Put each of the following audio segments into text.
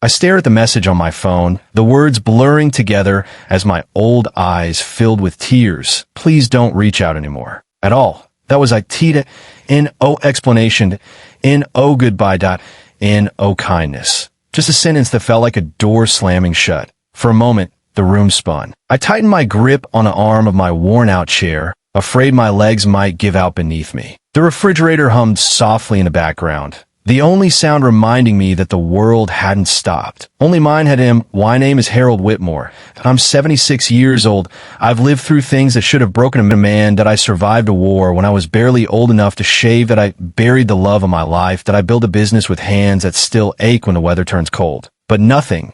stare at the message on my phone, the words blurring together as my old eyes filled with tears. Please don't reach out anymore. At all. That was Itita. N-O explanation. N-O goodbye. N-O kindness. Just a sentence that felt like a door slamming shut. For a moment, the room spun. I tightened my grip on the arm of my worn-out chair, afraid my legs might give out beneath me. The refrigerator hummed softly in the background, the only sound reminding me that the world hadn't stopped. Only mine had him. My name is Harold Whitmore. I'm 76 years old. I've lived through things that should have broken a man, that I survived a war when I was barely old enough to shave, that I buried the love of my life, that I built a business with hands that still ache when the weather turns cold. But nothing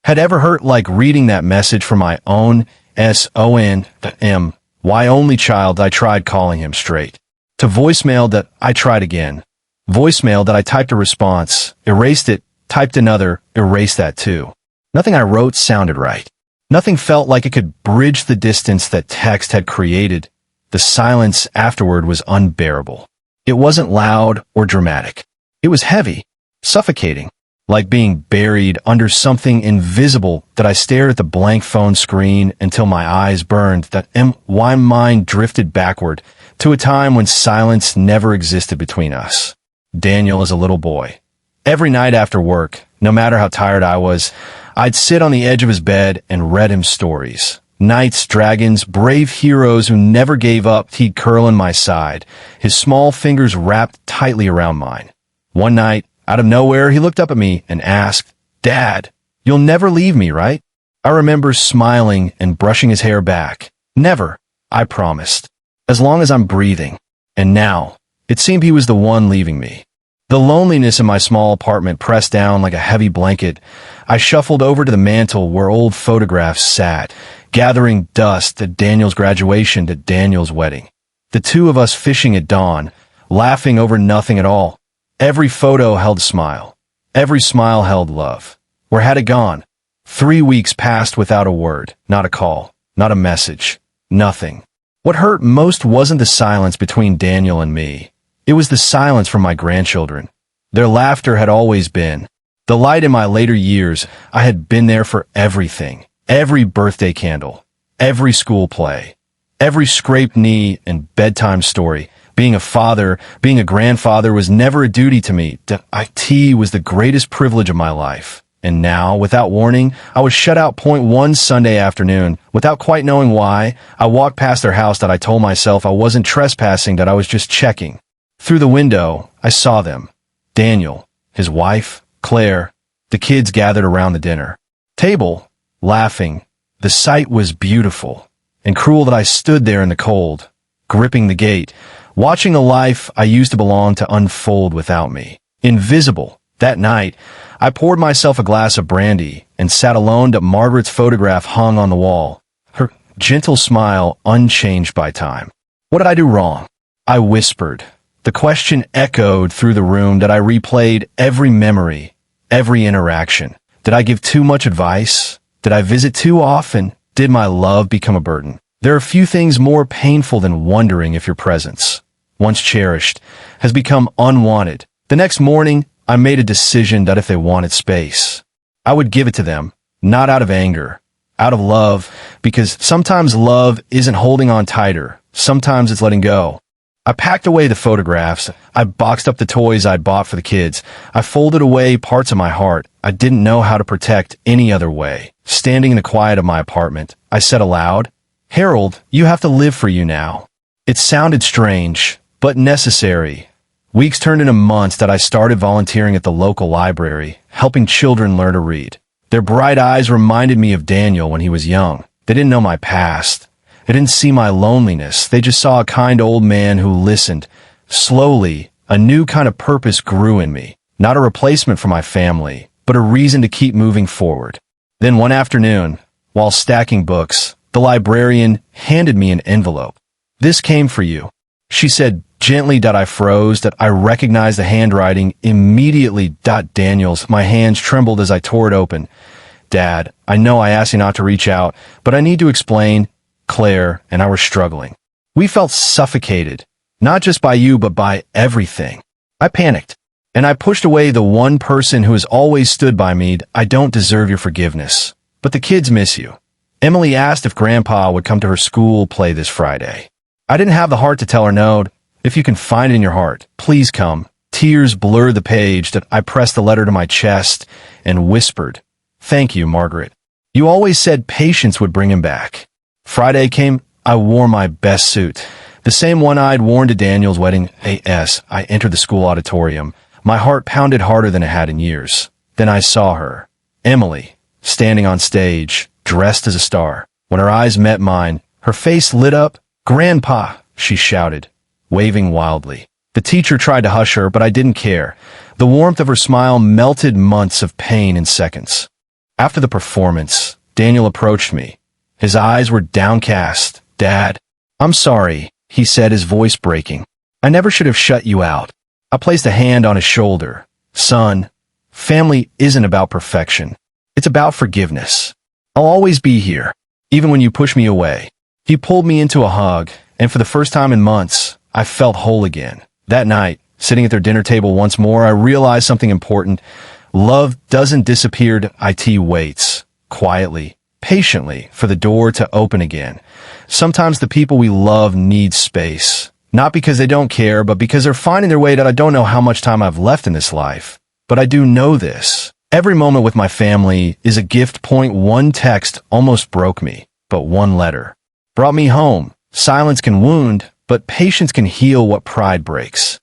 had ever hurt like reading that message from my own S-O-N-M. Why only child. I tried calling him straight. To voicemail that I tried again. Voicemail that I typed a response, erased it, typed another, erased that too. Nothing I wrote sounded right. Nothing felt like it could bridge the distance that text had created. The silence afterward was unbearable. It wasn't loud or dramatic. It was heavy, suffocating, like being buried under something invisible. That I stared at the blank phone screen until my eyes burned, that my mind drifted backward to a time when silence never existed between us. Daniel is a little boy. Every night after work, no matter how tired I was, I'd sit on the edge of his bed and read him stories. Knights, dragons, brave heroes who never gave up. He'd curl in my side, his small fingers wrapped tightly around mine. One night, out of nowhere, he looked up at me and asked, "Dad, you'll never leave me, right?" I remember smiling and brushing his hair back. "Never," I promised, "as long as I'm breathing." And now, it seemed he was the one leaving me. The loneliness in my small apartment pressed down like a heavy blanket. I shuffled over to the mantel where old photographs sat, gathering dust at Daniel's graduation, to Daniel's wedding. The two of us fishing at dawn, laughing over nothing at all. Every photo held a smile. Every smile held love. Where had it gone? 3 weeks passed without a word, not a call, not a message, nothing. What hurt most wasn't the silence between Daniel and me. It was the silence from my grandchildren. Their laughter had always been the light in my later years. I had been there for everything. Every birthday candle, every school play, every scraped knee and bedtime story. Being a father, being a grandfather was never a duty to me. IT was the greatest privilege of my life. And now, without warning, I was shut out. One Sunday afternoon, without quite knowing why, I walked past their house. That I told myself I wasn't trespassing, that I was just checking. Through the window, I saw them. Daniel, his wife, Claire, the kids gathered around the dinner table, laughing. The sight was beautiful and cruel that I stood there in the cold, gripping the gate, watching a life I used to belong to unfold without me. Invisible. That night, I poured myself a glass of brandy and sat alone. That Margaret's photograph hung on the wall, her gentle smile unchanged by time. What did I do wrong? I whispered. The question echoed through the room. That I replayed every memory, every interaction. Did I give too much advice? Did I visit too often? Did my love become a burden? There are few things more painful than wondering if your presence, once cherished, has become unwanted. The next morning, I made a decision that if they wanted space, I would give it to them, not out of anger, out of love, because sometimes love isn't holding on tighter. Sometimes it's letting go. I packed away the photographs. I boxed up the toys I'd bought for the kids. I folded away parts of my heart I didn't know how to protect any other way. Standing in the quiet of my apartment, I said aloud, "Harold, you have to live for you now." It sounded strange, but necessary. Weeks turned into months. That I started volunteering at the local library, helping children learn to read. Their bright eyes reminded me of Daniel when he was young. They didn't know my past. They didn't see my loneliness. They just saw a kind old man who listened. Slowly, a new kind of purpose grew in me. Not a replacement for my family, but a reason to keep moving forward. Then one afternoon, while stacking books, the librarian handed me an envelope. "This came for you," she said gently. I froze. That I recognized the handwriting immediately. Daniel's. My hands trembled as I tore it open. "Dad, I know I asked you not to reach out, but I need to explain. Claire and I were struggling. We felt suffocated, not just by you, but by everything." I panicked. And I pushed away the one person who has always stood by me. I don't deserve your forgiveness. But the kids miss you. Emily asked if Grandpa would come to her school play this Friday. I didn't have the heart to tell her no. If you can find it in your heart, please come. Tears blurred the page that I pressed the letter to my chest and whispered, "Thank you, Margaret. You always said patience would bring him back." Friday came. I wore my best suit, the same one I'd worn to Daniel's wedding. I entered the school auditorium. My heart pounded harder than it had in years. Then I saw her, Emily, standing on stage, dressed as a star. When her eyes met mine, her face lit up. "Grandpa," she shouted, waving wildly. The teacher tried to hush her, but I didn't care. The warmth of her smile melted months of pain in seconds. After the performance, Daniel approached me. His eyes were downcast. "Dad, I'm sorry," he said, his voice breaking. "I never should have shut you out." I placed a hand on his shoulder. "Son, family isn't about perfection. It's about forgiveness. I'll always be here, even when you push me away." He pulled me into a hug, and for the first time in months, I felt whole again. That night, sitting at their dinner table once more, I realized something important. Love doesn't disappear. It waits, quietly, patiently, for the door to open again. Sometimes the people we love need space. Not because they don't care, but because they're finding their way. That I don't know how much time I've left in this life. But I do know this. Every moment with my family is a gift. One text almost broke me, but one letter brought me home. Silence can wound, but patience can heal what pride breaks.